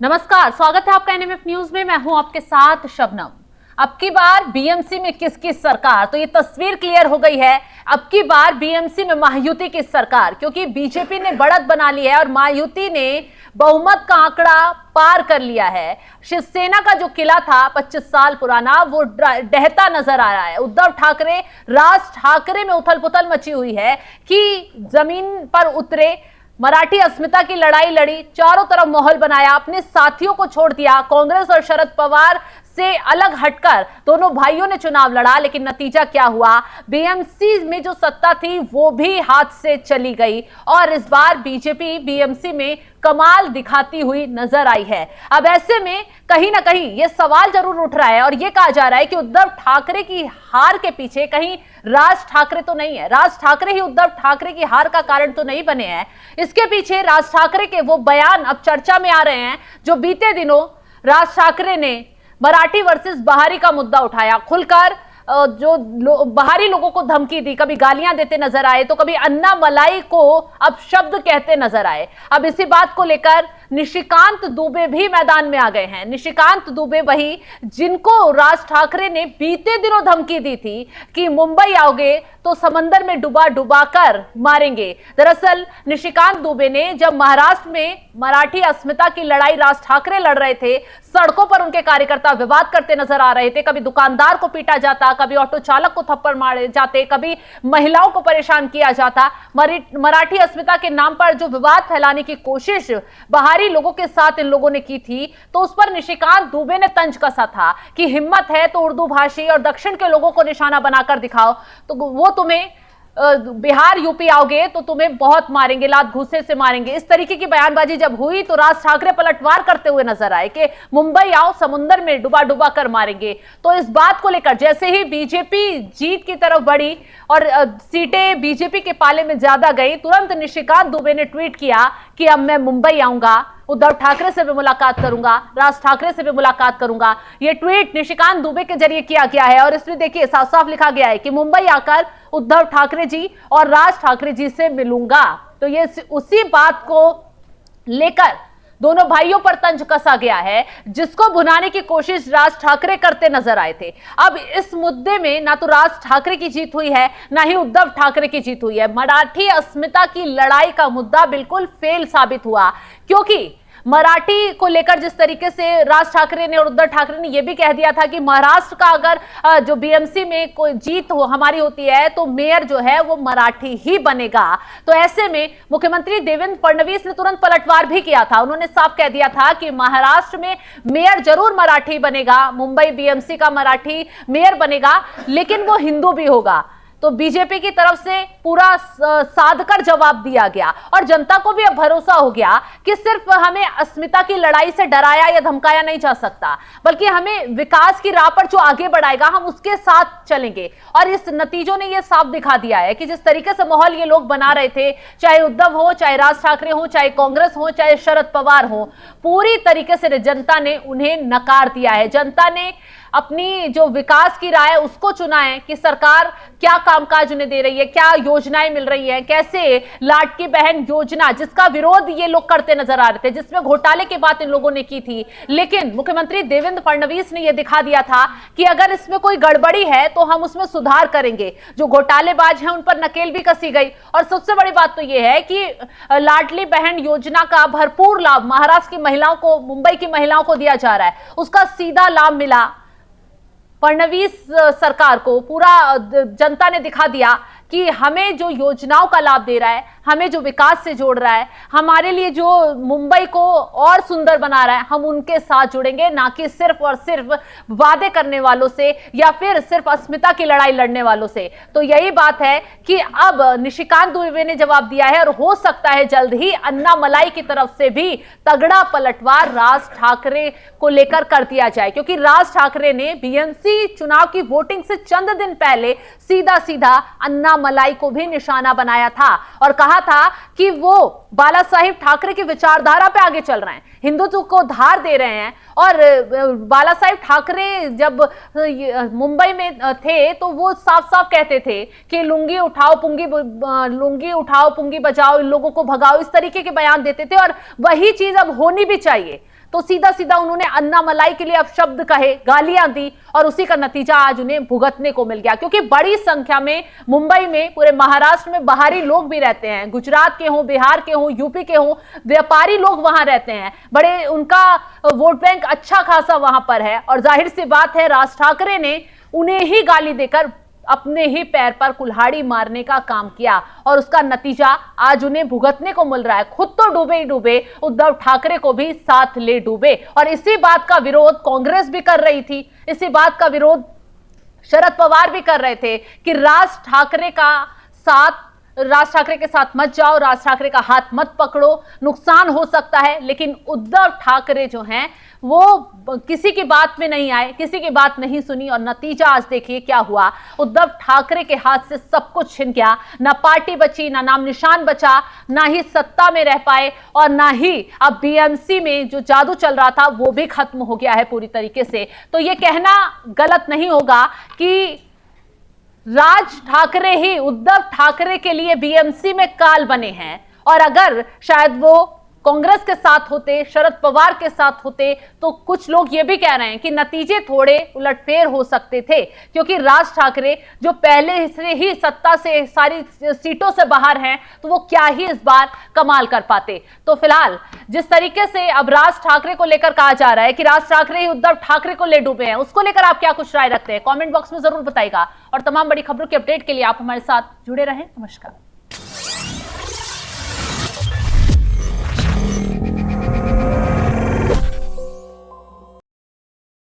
नमस्कार, स्वागत है आपका एनएमएफ न्यूज में। मैं हूं आपके साथ शबनम। अब की बार बीएमसी में किसकी सरकार, तो ये तस्वीर क्लियर हो गई है। अब की बार बीएमसी में महायुति की सरकार, क्योंकि बीजेपी ने बढ़त बना ली है और महायुति ने बहुमत का आंकड़ा पार कर लिया है। शिवसेना का जो किला था 25 साल पुराना, वो ढहता नजर आ रहा है। उद्धव ठाकरे, राज ठाकरे में उथल पुथल मची हुई है कि जमीन पर उतरे, मराठी अस्मिता की लड़ाई लड़ी, चारों तरफ माहौल बनाया, अपने साथियों को छोड़ दिया। कांग्रेस और शरद पवार से अलग हटकर दोनों भाइयों ने चुनाव लड़ा, लेकिन नतीजा क्या हुआ? बीएमसी में जो सत्ता थी वो भी हाथ से चली गई और इस बार बीजेपी बीएमसी में कमाल दिखाती हुई नजर आई है। अब ऐसे में कहीं ना कहीं ये सवाल जरूर उठ रहा है और ये कहा जा रहा है कि उद्धव ठाकरे की हार के पीछे कहीं राज ठाकरे तो नहीं है, राज ठाकरे ही उद्धव ठाकरे की हार का कारण तो नहीं बने हैं। इसके पीछे राज ठाकरे के वो बयान अब चर्चा में आ रहे हैं जो बीते दिनों राज ठाकरे ने मराठी वर्सेस बाहरी का मुद्दा उठाया, खुलकर बाहरी लोगों को धमकी दी, कभी गालियां देते नजर आए तो कभी अन्ना मलाई को अब शब्द कहते नजर आए। अब इसी बात को लेकर निशिकांत दुबे भी मैदान में आ गए हैं। निशिकांत दुबे वही जिनको राज ठाकरे ने बीते दिनों धमकी दी थी कि मुंबई आओगे तो समंदर में डुबा डुबा कर मारेंगे। दरअसल निशिकांत दुबे ने जब महाराष्ट्र में मराठी अस्मिता की लड़ाई राज ठाकरे लड़ रहे थे, सड़कों पर उनके कार्यकर्ता विवाद करते नजर आ रहे थे, कभी दुकानदार को पीटा जाता, कभी ऑटो चालक को थप्पड़ मारे जाते, कभी महिलाओं को परेशान किया जाता। मराठी अस्मिता के नाम पर जो विवाद फैलाने की कोशिश बाहरी लोगों के साथ इन लोगों ने की थी, तो उस पर निशिकांत दुबे ने तंज कसा था कि हिम्मत है तो उर्दू भाषी और दक्षिण के लोगों को निशाना बनाकर दिखाओ, तो वो तुम्हें बिहार यूपी आओगे तो तुम्हें बहुत मारेंगे, लात घूंसे से मारेंगे। इस तरीके की बयानबाजी जब हुई तो राज ठाकरे पलटवार करते हुए नजर आए कि मुंबई आओ, समुद्र में डुबा डुबा कर मारेंगे। तो इस बात को लेकर जैसे ही बीजेपी जीत की तरफ बढ़ी और सीटें बीजेपी के पाले में ज्यादा गई, तुरंत निशिकांत दुबे ने ट्वीट किया कि अब मैं मुंबई आऊंगा, उद्धव ठाकरे से भी मुलाकात करूंगा, राज ठाकरे से भी मुलाकात करूंगा। यह ट्वीट निशिकांत दुबे के जरिए किया गया है और इसमें देखिए साफ साफ लिखा गया है कि मुंबई आकर उद्धव ठाकरे जी और राज ठाकरे जी से मिलूंगा। तो ये उसी बात को लेकर दोनों भाइयों पर तंज कसा गया है जिसको भुनाने की कोशिश राज ठाकरे करते नजर आए थे। अब इस मुद्दे में ना तो राज ठाकरे की जीत हुई है, ना ही उद्धव ठाकरे की जीत हुई है। मराठी अस्मिता की लड़ाई का मुद्दा बिल्कुल फेल साबित हुआ, क्योंकि मराठी को लेकर जिस तरीके से राज ठाकरे ने और उद्धव ठाकरे ने यह भी कह दिया था कि महाराष्ट्र का अगर जो बीएमसी में कोई जीत हमारी होती है तो मेयर जो है वो मराठी ही बनेगा। तो ऐसे में मुख्यमंत्री देवेंद्र फडणवीस ने तुरंत पलटवार भी किया था। उन्होंने साफ कह दिया था कि महाराष्ट्र में मेयर जरूर मराठी बनेगा, मुंबई बीएमसी का मराठी मेयर बनेगा, लेकिन वो हिंदू भी होगा। तो बीजेपी की तरफ से पूरा साधकर जवाब दिया गया और जनता को भी अब भरोसा हो गया कि सिर्फ हमें अस्मिता की लड़ाई से डराया या धमकाया नहीं जा सकता, बल्कि हमें विकास की राह पर जो आगे बढ़ाएगा हम उसके साथ चलेंगे। और इस नतीजों ने यह साफ दिखा दिया है कि जिस तरीके से माहौल ये लोग बना रहे थे, चाहे उद्धव हो, चाहे राज ठाकरे हो, चाहे कांग्रेस हो, चाहे शरद पवार हो, पूरी तरीके से जनता ने उन्हें नकार दिया है। जनता ने अपनी जो विकास की राय उसको चुना है कि सरकार क्या कामकाज उन्हें दे रही है, क्या योजनाएं मिल रही है, कैसे लाडकी बहन योजना जिसका विरोध ये लोग करते नजर आ रहे थे, जिसमें घोटाले की बात इन लोगों ने की थी, लेकिन मुख्यमंत्री देवेंद्र फडणवीस ने यह दिखा दिया था कि अगर इसमें कोई गड़बड़ी है तो हम उसमें सुधार करेंगे। जो घोटालेबाज हैं उन पर नकेल भी कसी गई। और सबसे बड़ी बात तो यह है कि लाडली बहन योजना का भरपूर लाभ महाराष्ट्र की महिलाओं को, मुंबई की महिलाओं को दिया जा रहा है, उसका सीधा लाभ मिला फडणवीस सरकार को। पूरा जनता ने दिखा दिया कि हमें जो योजनाओं का लाभ दे रहा है, हमें जो विकास से जोड़ रहा है, हमारे लिए जो मुंबई को और सुंदर बना रहा है, हम उनके साथ जुड़ेंगे, ना कि सिर्फ और सिर्फ वादे करने वालों से या फिर सिर्फ अस्मिता की लड़ाई लड़ने वालों से। तो यही बात है कि अब निशिकांत दुबे ने जवाब दिया है और हो सकता है जल्द ही अन्ना मलाई की तरफ से भी तगड़ा पलटवार राज ठाकरे को लेकर कर दिया जाए, क्योंकि राज ठाकरे ने बीएमसी चुनाव की वोटिंग से चंद दिन पहले सीधा सीधा अन्ना मलाई को भी निशाना बनाया था और कहा था कि वो बाला साहिब ठाकरे की विचारधारा पे आगे चल रहे हैं, हिंदुत्व को धार दे रहे हैं। और बाला साहिब ठाकरे जब मुंबई में थे तो वो साफ साफ कहते थे कि लुंगी उठाओ पुंगी बजाओ, इन लोगों को भगाओ, इस तरीके के बयान देते थे और वही चीज अब होनी भी चाहिए। तो सीधा सीधा उन्होंने अन्ना मलाई के लिए अपशब्द कहे, गालियां दी और उसी का नतीजा आज उन्हें भुगतने को मिल गया। क्योंकि बड़ी संख्या में मुंबई में, पूरे महाराष्ट्र में बाहरी लोग भी रहते हैं, गुजरात के हों, बिहार के हों, यूपी के हों, व्यापारी लोग वहां रहते हैं, बड़े उनका वोट बैंक अच्छा खासा वहां पर है। और जाहिर सी बात है राज ठाकरे ने उन्हें ही गाली देकर अपने ही पैर पर कुल्हाड़ी मारने का काम किया और उसका नतीजा आज उन्हें भुगतने को मिल रहा है। खुद तो डूबे ही डूबे, उद्धव ठाकरे को भी साथ ले डूबे। और इसी बात का विरोध कांग्रेस भी कर रही थी, इसी बात का विरोध शरद पवार भी कर रहे थे कि राज ठाकरे के साथ मत जाओ, राज ठाकरे का हाथ मत पकड़ो, नुकसान हो सकता है। लेकिन उद्धव ठाकरे जो हैं वो किसी की बात में नहीं आए, किसी की बात नहीं सुनी और नतीजा आज देखिए क्या हुआ। उद्धव ठाकरे के हाथ से सब कुछ छिन गया, ना पार्टी बची, ना नाम निशान बचा, ना ही सत्ता में रह पाए और ना ही अब बीएमसी में जो जादू चल रहा था वो भी खत्म हो गया है पूरी तरीके से। तो ये कहना गलत नहीं होगा कि राज ठाकरे ही उद्धव ठाकरे के लिए बीएमसी में काल बने हैं। और अगर शायद वो कांग्रेस के साथ होते, शरद पवार के साथ होते, तो कुछ लोग ये भी कह रहे हैं कि नतीजे थोड़े उलटफेर हो सकते थे। क्योंकि राज ठाकरे जो पहले से ही सत्ता से सारी सीटों से बाहर हैं, तो वो क्या ही इस बार कमाल कर पाते। तो फिलहाल जिस तरीके से अब राज ठाकरे को लेकर कहा जा रहा है कि राज ठाकरे ही उद्धव ठाकरे को ले डूबे हैं, उसको लेकर आप क्या कुछ राय रखते हैं, कमेंट बॉक्स में जरूर बताइएगा। और तमाम बड़ी खबरों की अपडेट के लिए आप हमारे साथ जुड़े रहें। नमस्कार।